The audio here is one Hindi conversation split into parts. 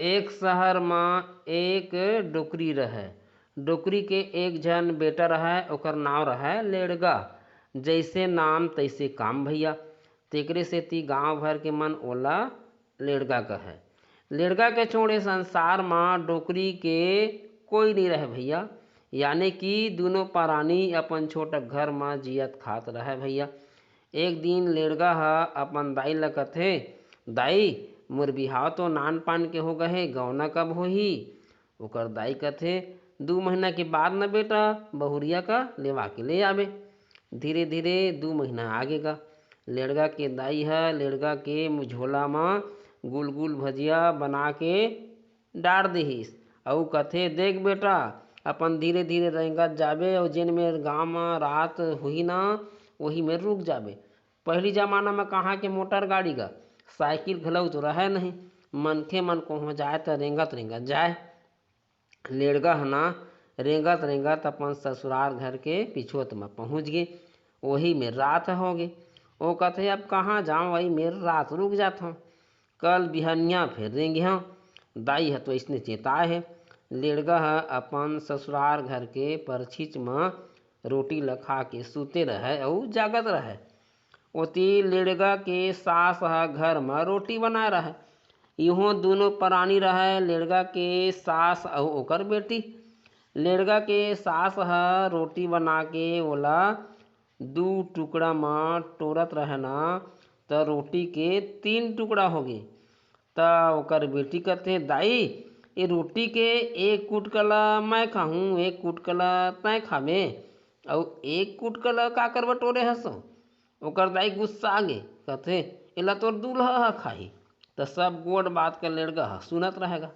एक शहर में एक डोकरी रहे। डोकरी के एक जन बेटा रहे, ओकर नाव रहे लेड़गा। जैसे नाम तैसे काम भैया। तेकरे सेती गांव भर के मन ओला लेड़गा कहे। लेड़गा के छोड़े संसार में डोकरी के कोई नहीं रहे भैया। यानी कि दोनों प्राणी अपन छोटा घर में जियत खात रहे भैया। एक दिन लेड़गा ह अपन दाई ल कथे, दाई मोर बिहाव तो नान पान के हो गए, गौना कब होही? ओकर दाई कथे, 2 महीना के बाद न बेटा, बहुरिया का लेवा के ले आबे। धीरे धीरे 2 महीना आगेगा। लेड़गा के दाई है लेड़गा के झोला में गुल गुल भजिया बना के डार देहिस। अउ कथे, देख बेटा, अपन धीरे धीरे रेंगत जाबे और जेन मेरे गाँव में रात हुई ना वही में रुक जाबे। पहली जमाना में कहाँ के मोटर गाड़ी का साइकिल घलऊ तो रहे नहीं, मनखे मन को हो जाए तो रेंगत रेंगत जाए। लेड़गा हना रेंगत रेंगत अपन ससुराल घर के पिछोत में पहुंच गए। वही में रात हो गई। वो कथे, अब कहाँ जाऊँ, वही मेरे रात रुक जाता हूँ, कल बिहनिया फिर रेंगे हाँ। दाई है तो इसने चेताए है। लेड़गा है अपन ससुराल घर के परछिच में रोटी लखा के सूते रहे और जागत रहे। ओती लेड़गा के सास ह घर में रोटी बनाए रहे। यूहों दोनों प्राणी रहे, लेड़गा के सास और ओकर बेटी। लेड़गा के सास ह रोटी बना के ओला 2 टुकड़ा में टोरत रहे ना, तो रोटी के 3 टुकड़ा हो गए। तो ओकर बेटी कहते, दाई ये रोटी के एक कुटकला मैं खाऊं, एक कुटकला तय खावे, और एक कुटकला का कर बटोरे हसो। ओकर दाई गुस्सा आ गए, कहते, एला तोर दूल्हा खाही। तो सब गोड़ बात का लेड़गा सुनत रहेगा।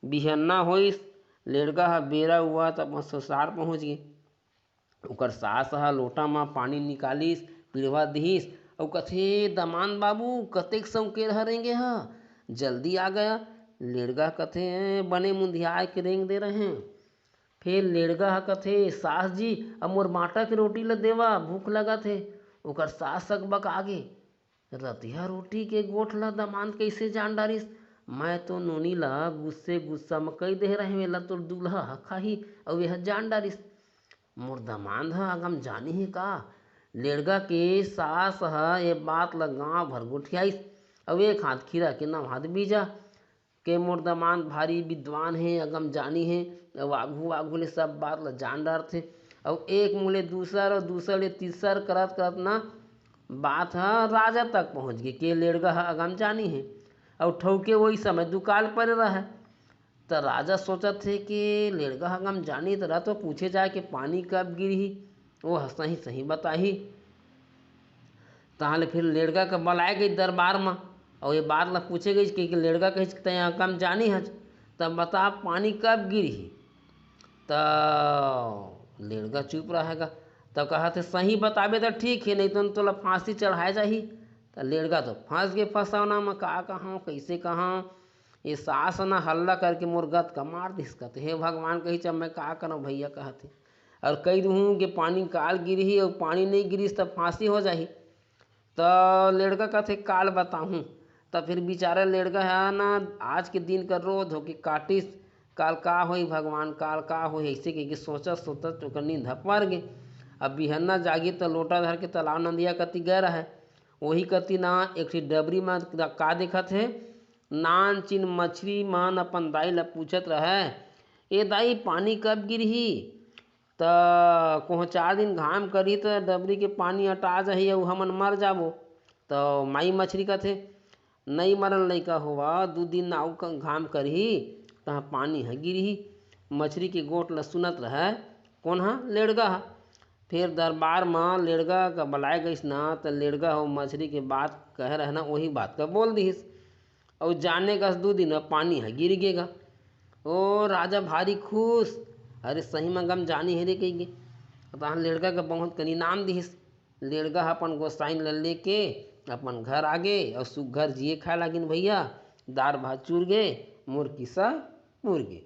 बिहन्ना होइस, लेड़गा बेरा हुआ तो अपन ससुराल पहुंच गए। ओकर सास लोटा में पानी निकालिस, पिड़वा दिहिस और कथे, दमान बाबू कतेक सौके रहेंगे जल्दी आ गया। लेड़गा कथे, बने मुंधिया के रेंग दे रहे हैं। फिर लेड़गा कथे, सास जी अब मोर बाटा के रोटी ल देवा, भूख लगा थे। ओकर सास सकबक आगे, रतिया रोटी के गोठ ला दमान कैसे जान डारिस? मैं तो नोनी ला गुस्सा में कही दे रहे मेला तोर दूल्हा खाही और यह जान डारिस। मोर दमांद ह अगम जानी है का? लेड़गा के सास ह ये बात ला गाँव भर गोठियाइस और एक हाथ खीरा के नव हाथ बीजा के मोर दमांद भारी विद्वान है, अगम जानी है, वाघू वाघू ले सब बात ला जान डार थे। और एक मुले दूसर और दूसर ले तीसर करत करत ना बात राजा तक पहुंच गई के लेड़गा अगम जानी है। और ठौके वही समय दुकाल पर रहे। तो राजा सोचत थे कि लेड़गा अगम जानी तो तो पूछे जाए कि पानी कब गिरी, वो सही सही बताही। ताहले फिर लेड़गा का बुलाए गई दरबार में और ये बात ला पूछे गई कि लेड़गा कहे अगम जानी हज, तब बता पानी कब गिरी। तो लेड़गा चुप रहेगा। तब कहा थे, सही बताबे तो ठीक है, नहीं तो तोला फांसी चढ़ाए जाही। तो लेड़गा तो फंस गए फंसौना में, का कहाँ कैसे कहाँ। ये सास ना हल्ला करके मुर्गत का मार दिस कहते, हे भगवान कही चब मैं का करूँ भैया कहते। और कही दूँ कि पानी काल गिरी और पानी नहीं गिरीस तब फांसी हो जाही। तो लेड़का कहते, काल बताऊँ। तब फिर बेचारा लेड़गा है ना आज के दिन का रोध हो कि काटिस, काल का होई भगवान, काल का होई, ऐसे कह के सोचत सोचत ओकर नींद पर गए। अब बिहन्ना जागी तो लोटा धर के तालाब नदिया कति गए रहे। वही कति ना एक ठी डबरी में का देखत है, नान चिन मछली मन अपन दाई ला पूछत रहे, ए दाई पानी कब गिरही? तो कोह 4 दिन घाम करी तो डबरी के पानी हटा जाही और हमन मर जाबो। तो माई मछली कथे, नहीं मरल लइका होवा, 2 दिन आउ घाम करही तहाँ पानी गिरही। मछली के गोट ला सुनत रहे कौन लेड़गा। फिर दरबार में लेड़गा का बुलाए गईस ना, तो लेड़गा हो मछली के बात कह रहे ना वही बात का बोल दिस और जाने का 2 दिन में पानी गिर गेगा। ओ राजा भारी खुश, अरे सही में गम जानी है रे कही। तहाँ लेड़गा का बहुत कनी नाम दिस। लेड़गा अपन गोसाइन ल लेके अपन घर आ गए और सुघर जिए खाए लागिन भैया। दार भात चूर गए, मोर किस्सा पूर गए।